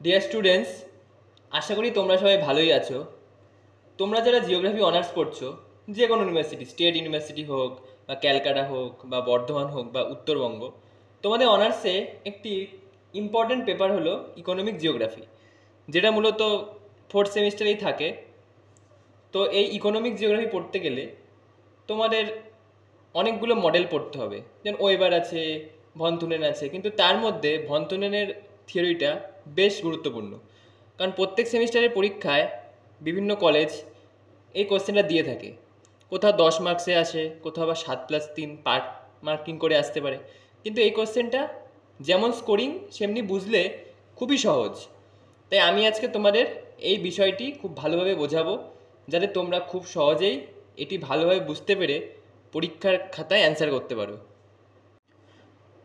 Dear students, আশা করি তোমরা সবাই ভালোই আছো। তোমরা যারা জিওগ্রাফি অনার্স করছো, যে কোনো ইউনিভার্সিটি, স্টেট ইউনিভার্সিটি হোক বা ক্যালকাটা হোক বা বর্ধমান হোক বা উত্তরবঙ্গ, তোমাদের অনার্সে একটি ইম্পর্ট্যান্ট পেপার হলো ইকোনমিক জিওগ্রাফি, যেটা মূলত ফোর্থ সেমিস্টারেই থাকে। তো এই ইকোনমিক জিওগ্রাফি পড়তে গেলে তোমাদের অনেকগুলো মডেল পড়তে হবে, যেমন ওয়েবার আছে, ভন থুনেন আছে, কিন্তু তার মধ্যে ভন থুনেনের থিওরিটা বেশ গুরুত্বপূর্ণ। কারণ প্রত্যেক সেমিস্টারের পরীক্ষায় বিভিন্ন কলেজ এই কোশ্চেনটা দিয়ে থাকে। কোথাও 10 মার্কসে আসে, কোথাও আবার 7+3 পার্ট মার্কিং করে আসতে পারে। কিন্তু এই কোশ্চেনটা যেমন স্কোরিং সেমনি বুঝলে খুবই সহজ। তাই আমি আজকে তোমাদের এই বিষয়টি খুব ভালোভাবে বোঝাবো, যাতে তোমরা খুব সহজেই এটি ভালোভাবে বুঝতে পেরে পরীক্ষার খাতায় অ্যান্সার করতে পারো।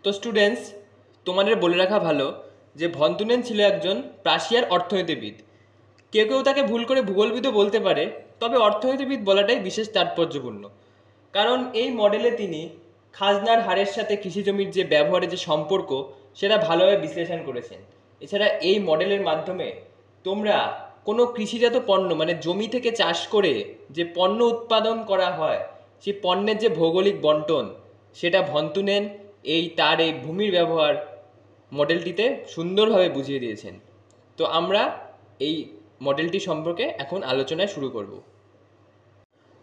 তো স্টুডেন্টস, তোমাদের বলে রাখা ভালো যে ভন থুনেন ছিল একজন প্রাশিয়ার অর্থনীতিবিদ। কেউ কেউ তাকে ভুল করে ভূগোলবিদও বলতে পারে, তবে অর্থনীতিবিদ বলাটাই বিশেষ তাৎপর্যপূর্ণ। কারণ এই মডেলে তিনি খাজনার হারের সাথে কৃষিজমির যে ব্যবহারের যে সম্পর্ক, সেটা ভালোভাবে বিশ্লেষণ করেছেন। এছাড়া এই মডেলের মাধ্যমে তোমরা কোনো কৃষিজাত পণ্য, মানে জমি থেকে চাষ করে যে পণ্য উৎপাদন করা হয়, সেই পণ্যের যে ভৌগোলিক বন্টন, সেটা ভন থুনেন তার এই ভূমির ব্যবহার মডেলটিতে সুন্দরভাবে বুঝিয়ে দিয়েছেন। তো আমরা এই মডেলটি সম্পর্কে এখন আলোচনায় শুরু করব।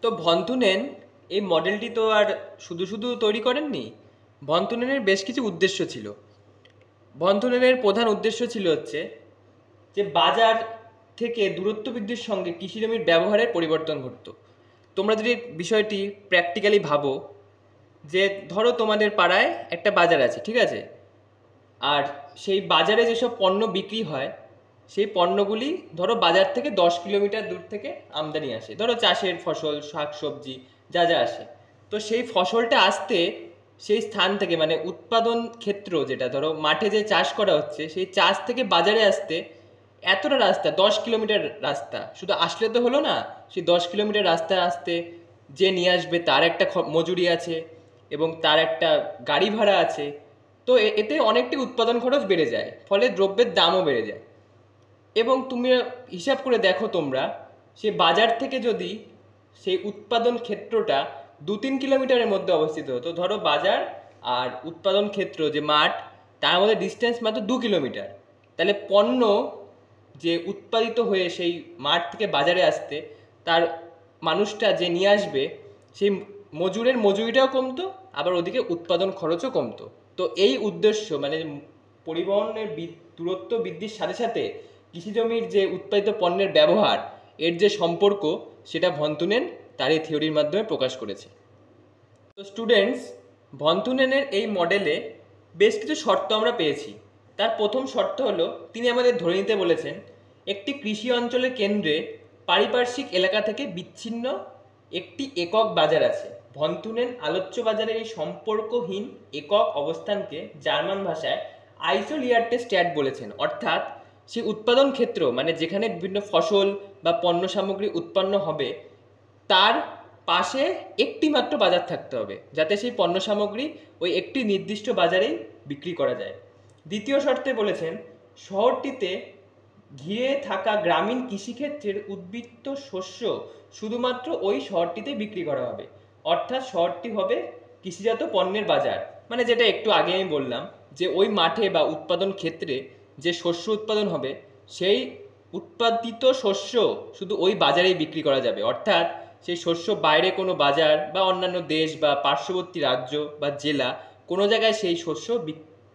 তো ভন থুনেন এই মডেলটি তো আর শুধু শুধু তৈরি করেননি। ভন থুনেনের বেশ কিছু উদ্দেশ্য ছিল। ভন থুনেনের প্রধান উদ্দেশ্য ছিল যে বাজার থেকে দূরত্ব বৃদ্ধির সঙ্গে কৃষিজমির ব্যবহারের পরিবর্তন ঘটতো। তোমরা যদি বিষয়টি প্র্যাকটিক্যালি ভাবো, যে ধরো তোমাদের পাড়ায় একটা বাজার আছে, ঠিক আছে, আর সেই বাজারে যেসব পণ্য বিক্রি হয়, সেই পণ্যগুলি ধরো বাজার থেকে 10 কিলোমিটার দূর থেকে আমদানি আসে, ধরো চাষের ফসল, শাক সবজি যা যা আসে। তো সেই ফসলটা আসতে সেই স্থান থেকে, মানে উৎপাদন ক্ষেত্র, যেটা ধরো মাঠে যে চাষ করা হচ্ছে, সেই চাষ থেকে বাজারে আসতে এতটা রাস্তা, 10 কিলোমিটার রাস্তা শুধু আসলে তো হলো না। সেই 10 কিলোমিটার রাস্তা আসতে যে নিয়ে আসবে তার একটা মজুরি আছে, এবং তার একটা গাড়ি ভাড়া আছে। তো এতে অনেকটি উৎপাদন খরচ বেড়ে যায়, ফলে দ্রব্যের দামও বেড়ে যায়। এবং তুমি হিসাব করে দেখো, তোমরা সে বাজার থেকে যদি সেই উৎপাদন ক্ষেত্রটা 2-3 কিলোমিটারের মধ্যে অবস্থিত হতো, ধরো বাজার আর উৎপাদন ক্ষেত্র যে মাঠ, তার মধ্যে ডিস্টেন্স মাত্র 2 কিলোমিটার, তাহলে পণ্য যে উৎপাদিত হয়ে সেই মাঠ থেকে বাজারে আসতে, তার মানুষটা যে নিয়ে আসবে, সেই মজুরের মজুরিটাও কমতো, আবার ওদিকে উৎপাদন খরচও কমতো। তো এই উদ্দেশ্য, মানে পরিবহনের দূরত্ব বৃদ্ধির সাথে সাথে কৃষিজমির যে উৎপাদিত পণ্যের ব্যবহার, এর যে সম্পর্ক, সেটা ভন থুনেন তার এই থিওরির মাধ্যমে প্রকাশ করেছে। তো স্টুডেন্টস, ভন থুনেনের এই মডেলে বেশ কিছু শর্ত আমরা পেয়েছি। তার প্রথম শর্ত হলো, তিনি আমাদের ধরে নিতে বলেছেন একটি কৃষি অঞ্চলের কেন্দ্রে পারিপার্শ্বিক এলাকা থেকে বিচ্ছিন্ন একটি একক বাজার আছে। ভন থুনেন আলোচ্য বাজারের এই সম্পর্কহীন একক অবস্থানকে জার্মান ভাষায় আইসোলিয়ার্টে স্ট্যাট বলেছেন। অর্থাৎ সেই উৎপাদন ক্ষেত্র, মানে যেখানে বিভিন্ন ফসল বা পণ্য সামগ্রী উৎপন্ন হবে, তার পাশে একটি মাত্র বাজার থাকতে হবে, যাতে সেই পণ্য সামগ্রী ওই একটি নির্দিষ্ট বাজারেই বিক্রি করা যায়। দ্বিতীয় শর্তে বলেছেন, শহরটিতে ঘিরে থাকা গ্রামীণ কৃষিক্ষেত্রের উদ্বৃত্ত শস্য শুধুমাত্র ওই শহরটিতে বিক্রি করা হবে। অর্থাৎ শহরটি হবে কৃষিজাত পণ্যের বাজার, মানে যেটা একটু আগে আমি বললাম, যে ওই মাঠে বা উৎপাদন ক্ষেত্রে যে শস্য উৎপাদন হবে, সেই উৎপাদিত শস্য শুধু ওই বাজারেই বিক্রি করা যাবে। অর্থাৎ সেই শস্য বাইরে কোনো বাজার বা অন্যান্য দেশ বা পার্শ্ববর্তী রাজ্য বা জেলা, কোনো জায়গায় সেই শস্য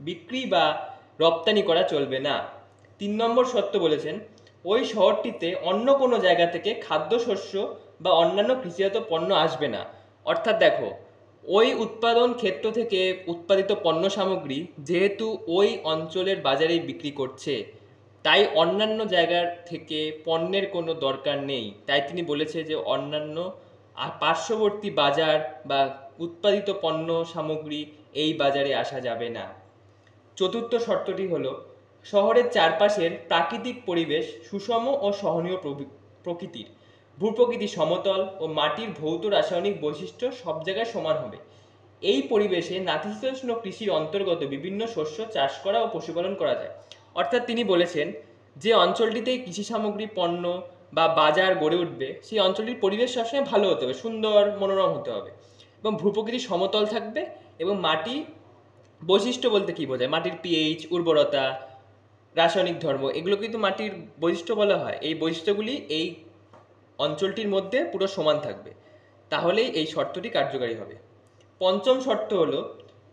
বিক্রি বা রপ্তানি করা চলবে না। 3 নম্বর শর্ত বলেছেন, ওই শহরটিতে অন্য কোনো জায়গা থেকে খাদ্যশস্য বা অন্যান্য কৃষিজাত পণ্য আসবে না। অর্থাৎ দেখো, ওই উৎপাদন ক্ষেত্র থেকে উৎপাদিত পণ্য সামগ্রী যেহেতু ওই অঞ্চলের বাজারেই বিক্রি করছে, তাই অন্যান্য জায়গার থেকে পণ্যের কোনো দরকার নেই। তাই তিনি বলেছে যে অন্যান্য পার্শ্ববর্তী বাজার বা উৎপাদিত পণ্য সামগ্রী এই বাজারে আসা যাবে না। চতুর্থ শর্তটি হলো, শহরের চারপাশের প্রাকৃতিক পরিবেশ সুষম ও সহনীয় প্রকৃতির। ভূপ্রকৃতি সমতল ও মাটির ভৌত রাসায়নিক বৈশিষ্ট্য সব জায়গায় সমান হবে। এই পরিবেশে নাতিশীতোষ্ণ কৃষির অন্তর্গত বিভিন্ন শস্য চাষ করা ও পশুপালন করা যায়। অর্থাৎ তিনি বলেছেন যে অঞ্চলটিতে কৃষি সামগ্রী পণ্য বা বাজার গড়ে উঠবে সেই অঞ্চলটির পরিবেশ সবসময় ভালো হতে হবে, সুন্দর মনোরম হতে হবে, এবং ভূপ্রকৃতি সমতল থাকবে, এবং মাটি বৈশিষ্ট্য বলতে কী বোঝায়, মাটির পিএইচ, উর্বরতা, রাসায়নিক ধর্ম, এগুলো কিন্তু মাটির বৈশিষ্ট্য বলা হয়। এই বৈশিষ্ট্যগুলি এই অঞ্চলটির মধ্যে পুরো সমান থাকবে, তাহলেই এই শর্তটি কার্যকারী হবে। পঞ্চম শর্ত হলো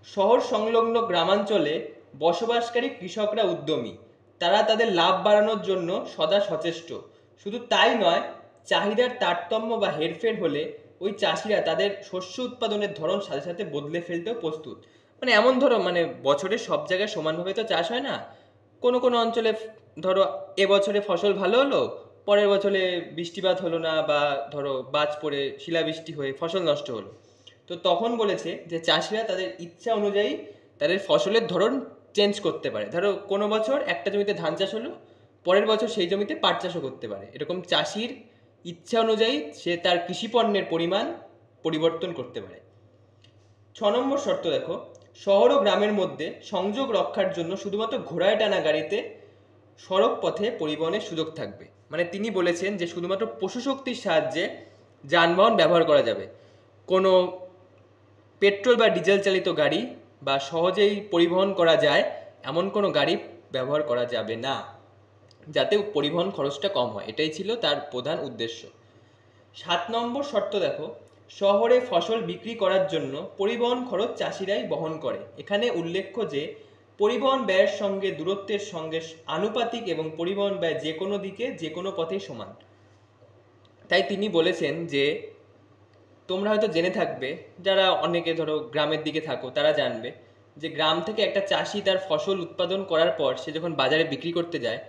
শহর সংলগ্ন গ্রামাঞ্চলে বসবাসকারী কৃষকরা উদ্যমী, তারা তাদের লাভ বাড়ানোর জন্য সদা সচেষ্ট। শুধু তাই নয়, চাহিদার তারতম্য বা হেরফের হলে ওই চাষিরা তাদের শস্য উৎপাদনের ধরন সাথে সাথে বদলে ফেলতেও প্রস্তুত। মানে এমন ধরো, মানে বছরের সব জায়গায় সমানভাবে তো চাষ হয় না। কোনো কোনো অঞ্চলে ধরো এবছরে ফসল ভালো হলো, পরের বছরে বৃষ্টিপাত হলো না, বা ধরো বাজ পড়ে শিলাবৃষ্টি হয়ে ফসল নষ্ট হলো। তো তখন বলেছে যে চাষিরা তাদের ইচ্ছা অনুযায়ী তাদের ফসলের ধরন চেঞ্জ করতে পারে। ধরো কোনো বছর একটা জমিতে ধান চাষ হলো, পরের বছর সেই জমিতে পাট চাষও করতে পারে। এরকম চাষির ইচ্ছা অনুযায়ী সে তার কৃষিপণ্যের পরিমাণ পরিবর্তন করতে পারে। 6 নম্বর শর্ত দেখো, শহর ও গ্রামের মধ্যে সংযোগ রক্ষার জন্য শুধুমাত্র ঘোড়ায় টানা গাড়িতে সড়ক পথে পরিবহনের সুযোগ থাকবে। মানে তিনি বলেছেন যে শুধুমাত্র পশুশক্তির সাহায্যে যানবাহন ব্যবহার করা যাবে, কোনো পেট্রোল বা ডিজেল চালিত গাড়ি বা সহজেই পরিবহন করা যায় এমন কোনো গাড়ি ব্যবহার করা যাবে না, যাতে পরিবহন খরচটা কম হয়। এটাই ছিল তার প্রধান উদ্দেশ্য। 7 নম্বর শর্ত দেখো, শহরে ফসল বিক্রি করার জন্য পরিবহন খরচ চাষিরাই বহন করে। এখানে উল্লেখ্য যে পরিবহন ব্যয়ের সঙ্গে দূরত্বের সঙ্গে আনুপাতিক, এবং পরিবহন ব্যয় যে কোনো দিকে যে কোনো পথেই সমান। তাই তিনি বলেছেন যে, তোমরা হয়তো জেনে থাকবে, যারা অনেকে ধরো গ্রামের দিকে থাকো তারা জানবে, যে গ্রাম থেকে একটা চাষি তার ফসল উৎপাদন করার পর সে যখন বাজারে বিক্রি করতে যায়,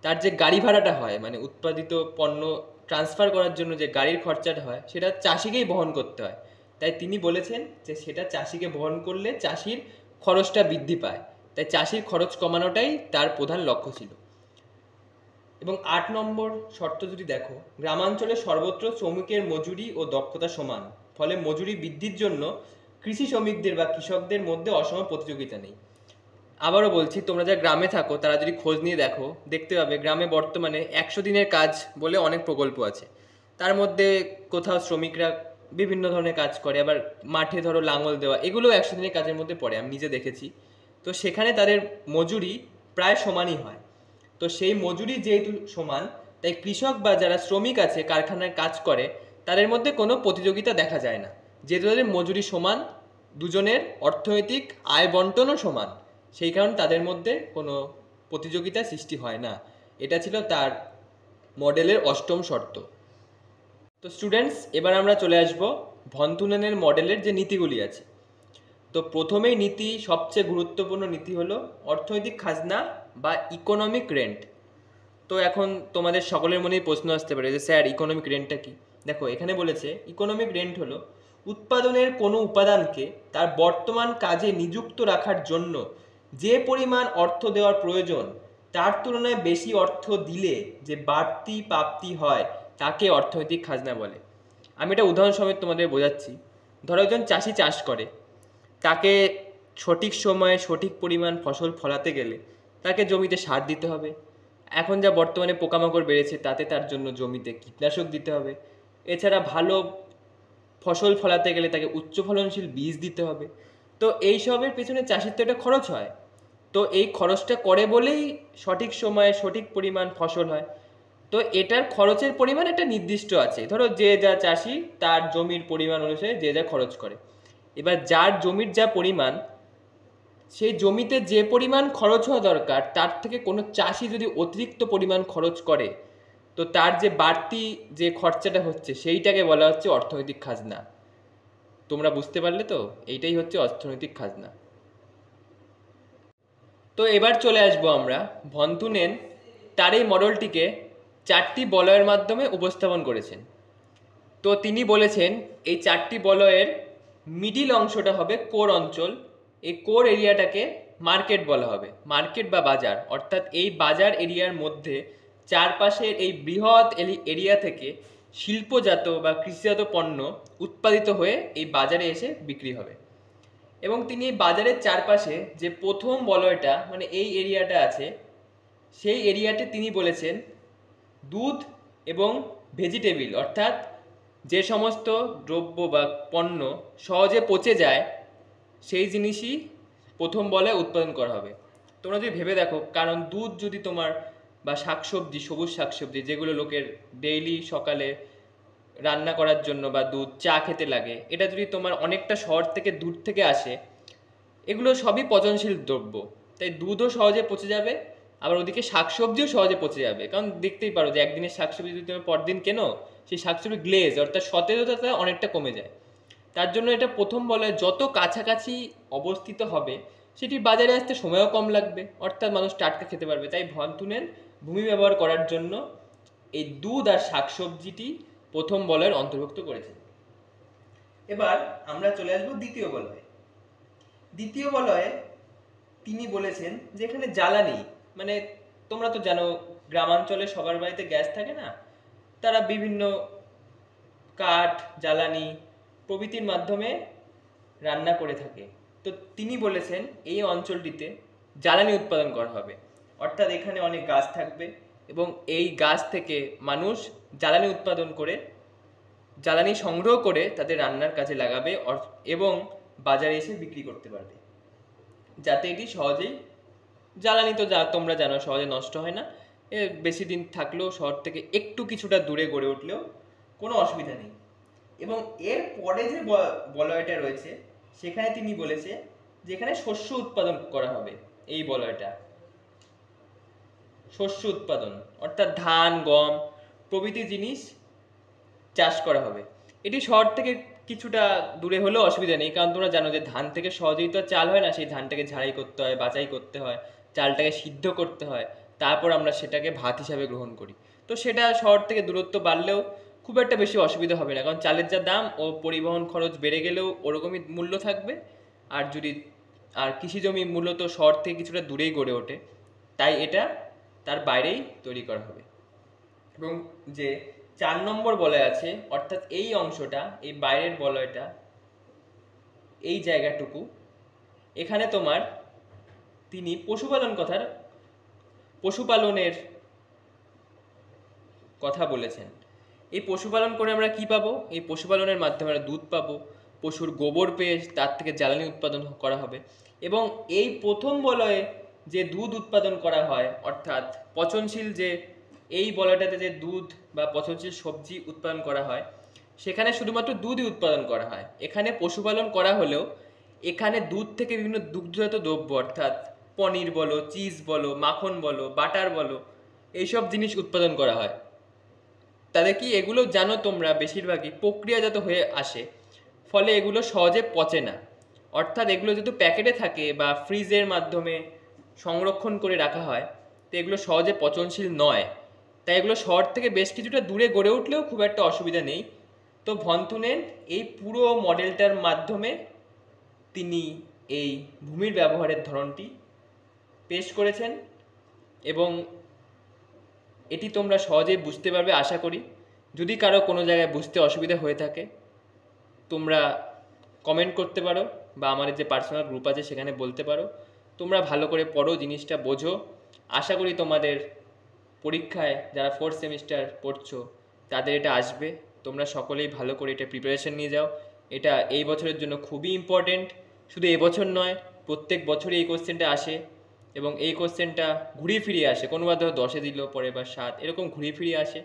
তার যে গাড়ি ভাড়াটা হয়, মানে উৎপাদিত পণ্য ট্রান্সফার করার জন্য যে গাড়ির খরচাটা হয়, সেটা চাষিকেই বহন করতে হয়। তাই তিনি বলেছেন যে সেটা চাষিকে বহন করলে চাষির খরচটা বৃদ্ধি পায়, তাই চাষির খরচ কমানোটাই তার প্রধান লক্ষ্য ছিল। এবং 8 নম্বর শর্ত যদি দেখো, গ্রামাঞ্চলে সর্বত্র শ্রমিকের মজুরি ও দক্ষতা সমান, ফলে মজুরি বৃদ্ধির জন্য কৃষি শ্রমিকদের বা কৃষকদের মধ্যে অসম প্রতিযোগিতা নেই। আবারও বলছি, তোমরা যারা গ্রামে থাকো তারা যদি খোঁজ নিয়ে দেখো, দেখতে পাবে গ্রামে বর্তমানে 100 দিনের কাজ বলে অনেক প্রকল্প আছে। তার মধ্যে কোথাও শ্রমিকরা বিভিন্ন ধরনের কাজ করে, আবার মাঠে ধরো লাঙল দেওয়া, এগুলো 100 দিনের কাজের মধ্যে পড়ে, আমি নিজে দেখেছি। তো সেখানে তাদের মজুরি প্রায় সমানই হয়। তো সেই মজুরি যেহেতু সমান, তাই কৃষক বা যারা শ্রমিক আছে কারখানায় কাজ করে, তাদের মধ্যে কোনো প্রতিযোগিতা দেখা যায় না। যেহেতু তাদের মজুরি সমান, দুজনের অর্থনৈতিক আয় বন্টনও সমান, সেই কারণে তাদের মধ্যে কোনো প্রতিযোগিতার সৃষ্টি হয় না। এটা ছিল তার মডেলের 8ম শর্ত। তো স্টুডেন্টস, এবার আমরা চলে আসব ভন-থুনেনের মডেলের যে নীতিগুলি আছে। তো প্রথমেই নীতি, সবচেয়ে গুরুত্বপূর্ণ নীতি হলো অর্থনৈতিক খাজনা বা ইকোনমিক রেন্ট। তো এখন তোমাদের সকলের মনেই প্রশ্ন আসতে পারে যে স্যার, ইকোনমিক রেন্টটা কি? দেখো, এখানে বলেছে ইকোনমিক রেন্ট হলো উৎপাদনের কোনো উপাদানকে তার বর্তমান কাজে নিযুক্ত রাখার জন্য যে পরিমাণ অর্থ দেওয়ার প্রয়োজন, তার তুলনায় বেশি অর্থ দিলে যে বাড়তি প্রাপ্তি হয়, তাকে অর্থনৈতিক খাজনা বলে। আমি এটা উদাহরণ সমেত তোমাদের বোঝাচ্ছি। ধরো একজন চাষি চাষ করে, তাকে সঠিক সময়ে সঠিক পরিমাণ ফসল ফলাতে গেলে তাকে জমিতে সার দিতে হবে। এখন যা বর্তমানে পোকামাকড় বেড়েছে, তাতে তার জন্য জমিতে কীটনাশক দিতে হবে। এছাড়া ভালো ফসল ফলাতে গেলে তাকে উচ্চ ফলনশীল বীজ দিতে হবে। তো এই সবের পেছনে চাষির তো একটা খরচ হয়। তো এই খরচটা করে বলেই সঠিক সময়ে সঠিক পরিমাণ ফসল হয়। তো এটার খরচের পরিমাণ একটা নির্দিষ্ট আছে। ধরো যে যা চাষি তার জমির পরিমাণ অনুসারে যে যা খরচ করে। এবার যার জমির যা পরিমাণ, সেই জমিতে যে পরিমাণ খরচ হওয়া দরকার, তার থেকে কোনো চাষি যদি অতিরিক্ত পরিমাণ খরচ করে, তো তার যে বাড়তি যে খরচাটা হচ্ছে, সেইটাকে বলা হচ্ছে অর্থনৈতিক খাজনা। তোমরা বুঝতে পারলে তো? এইটাই হচ্ছে অর্থনৈতিক খাজনা। তো এবার চলে আসবো আমরা ভন-থুনেন তার এই মডেলটিকে 4টি বলয়ের মাধ্যমে উপস্থাপন করেছেন। তো তিনি বলেছেন এই 4টি বলয়ের মিডিল অংশটা হবে কোর অঞ্চল। এই কোর এরিয়াটাকে মার্কেট বলা হবে, মার্কেট বা বাজার। অর্থাৎ এই বাজার এরিয়ার মধ্যে চারপাশের এই বৃহৎ এরিয়া থেকে শিল্পজাত বা কৃষিজাত পণ্য উৎপাদিত হয়ে এই বাজারে এসে বিক্রি হবে। এবং তিনি এই বাজারের চারপাশে যে প্রথম বলয়টা, মানে এই এরিয়াটা আছে, সেই এরিয়াতে তিনি বলেছেন দুধ এবং ভেজিটেবিল অর্থাৎ যে সমস্ত দ্রব্য বা পণ্য সহজে পচে যায় সেই জিনিসই প্রথম বলয়ে উৎপাদন করা হবে। তোমরা যদি ভেবে দেখো, কারণ দুধ যদি তোমার বা শাকসবজি, সবুজ শাকসবজি যেগুলো লোকের ডেইলি সকালে রান্না করার জন্য বা দুধ চা খেতে লাগে, এটা যদি তোমার অনেকটা শহর থেকে দূর থেকে আসে, এগুলো সবই পচনশীল দ্রব্য, তাই দুধও সহজে পচে যাবে, আবার ওদিকে শাকসবজিও সহজে পচে যাবে। কারণ দেখতেই পারো যে একদিনের শাকসবজি যদি তুমি পরদিন কেনো, সেই শাকসবজি গ্লেজ অর্থাৎ সতেজতা অনেকটা কমে যায়। তার জন্য এটা প্রথম বলে যত কাছাকাছি অবস্থিত হবে সেটি বাজারে আসতে সময়ও কম লাগবে, অর্থাৎ মানুষ টাটকা খেতে পারবে। তাই ভনতুনেন ভূমি ব্যবহার করার জন্য এই দুধ আর শাকসবজিটি প্রথম বলয়ের অন্তর্ভুক্ত করেছেন। এবার আমরা চলে আসবো দ্বিতীয় বলয়ে। দ্বিতীয় বলয়ে তিনি বলেছেন যে এখানে জ্বালানি, মানে তোমরা তো জানো গ্রামাঞ্চলে সবার বাড়িতে গ্যাস থাকে না, তারা বিভিন্ন কাঠ, জ্বালানি প্রভৃতির মাধ্যমে রান্না করে থাকে। তো তিনি বলেছেন এই অঞ্চলটিতে জ্বালানি উৎপাদন করা হবে, অর্থাৎ এখানে অনেক গাছ থাকবে এবং এই গাছ থেকে মানুষ জ্বালানি উৎপাদন করে, জ্বালানি সংগ্রহ করে তাদের রান্নার কাজে লাগাবে এবং বাজারে এসে বিক্রি করতে পারবে, যাতে এটি সহজেই, জ্বালানি তো যা তোমরা জানো সহজে নষ্ট হয় না, বেশি দিন থাকলেও শহর থেকে একটু কিছুটা দূরে গড়ে উঠলেও কোনো অসুবিধা নেই। এবং এর পরে যে বলয়টা রয়েছে সেখানে তিনি বলেছে যে এখানে শস্য উৎপাদন করা হবে। এই বলয়টা শস্য উৎপাদন অর্থাৎ ধান, গম প্রভৃতি জিনিস চাষ করা হবে। এটি শহর থেকে কিছুটা দূরে হলেও অসুবিধা নেই, কারণ তোমরা জানো যে ধান থেকে সহজেই তো চাল হয় না, সেই ধানটাকে ঝাড়াই করতে হয়, বাছাই করতে হয়, চালটাকে সিদ্ধ করতে হয়, তারপর আমরা সেটাকে ভাত হিসাবে গ্রহণ করি। তো সেটা শহর থেকে দূরত্ব বাড়লেও খুব একটা বেশি অসুবিধা হবে না, কারণ চালের যা দাম ও পরিবহন খরচ বেড়ে গেলেও ওরকমই মূল্য থাকবে। আর কৃষি জমি মূলত শহর থেকে কিছুটা দূরেই গড়ে ওঠে, তাই এটা তার বাইরেই তৈরি করা হবে। এবং যে 4 নম্বর বলয় আছে, অর্থাৎ এই অংশটা, এই বাইরের বলয়টা, এই জায়গাটুকু, এখানে তোমার তিনি পশুপালনের কথা বলেছেন। এই পশুপালন করে আমরা কি পাবো? এই পশুপালনের মাধ্যমে আমরা দুধ পাবো, পশুর গোবর পেয়ে তার থেকে জ্বালানি উৎপাদন করা হবে। এবং এই প্রথম বলয়ে যে দুধ উৎপাদন করা হয়, অর্থাৎ পচনশীল, যে এই বলয়টাতে যে দুধ বা পচনশীল সবজি উৎপাদন করা হয়, সেখানে শুধুমাত্র দুধই উৎপাদন করা হয়। এখানে পশুপালন করা হলেও এখানে দুধ থেকে বিভিন্ন দুগ্ধজাত দ্রব্য, অর্থাৎ পনির বলো, চিজ বলো, মাখন বলো, বাটার বলো, এইসব জিনিস উৎপাদন করা হয়। তাহলে কি এগুলো জানো তোমরা বেশিরভাগই প্রক্রিয়াজাত হয়ে আসে, ফলে এগুলো সহজে পচে না। অর্থাৎ এগুলো যেহেতু প্যাকেটে থাকে বা ফ্রিজের মাধ্যমে সংরক্ষণ করে রাখা হয়, তো এগুলো সহজে পচনশীল নয়। তাই এগুলো শহর থেকে বেশ কিছুটা দূরে গড়ে উঠলেও খুব একটা অসুবিধা নেই। তো ভনতুনেন এই পুরো মডেলটার মাধ্যমে তিনি এই ভূমির ব্যবহারের ধরনটি পেশ করেছেন এবং এটি তোমরা সহজেই বুঝতে পারবে আশা করি। যদি কারো কোনো জায়গায় বুঝতে অসুবিধা হয়ে থাকে তোমরা কমেন্ট করতে পারো বা আমাদের যে পার্সোনাল গ্রুপ আছে সেখানে বলতে পারো। তোমরা ভালো করে পড়ো, জিনিসটা বোঝো। আশা করি তোমাদের পরীক্ষায় যারা 4th সেমিস্টার পড়ছো তাদের এটা আসবে। তোমরা সকলেই ভালো করে এটা প্রিপারেশন নিয়ে যাও। এটা এই বছরের জন্য খুবই ইম্পর্টেন্ট। শুধু এবছর নয়, প্রত্যেক বছরই এই কোশ্চেনটা আসে এবং এই কোশ্চেনটা ঘুরিয়ে ফিরিয়ে আসে। কোনোবার ধরো 10-এ দিল, পরের বার 7, এরকম ঘুরিয়ে ফিরিয়ে আসে।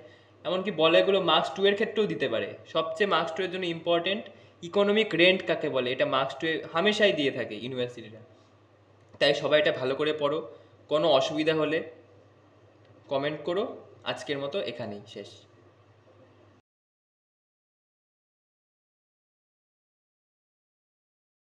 এমনকি বলয়গুলো মার্কস 2 এর ক্ষেত্রেও দিতে পারে। সবচেয়ে মার্কস 2 এর জন্য ইম্পর্টেন্ট ইকোনমিক রেন্ট কাকে বলে, এটা মার্কস 2 এ হামেশাই দিয়ে থাকে ইউনিভার্সিটিরা। তাই সবাই এটা ভালো করে পড়ো। কোনো অসুবিধা হলে কমেন্ট করো। আজকের মতো এখানেই শেষ।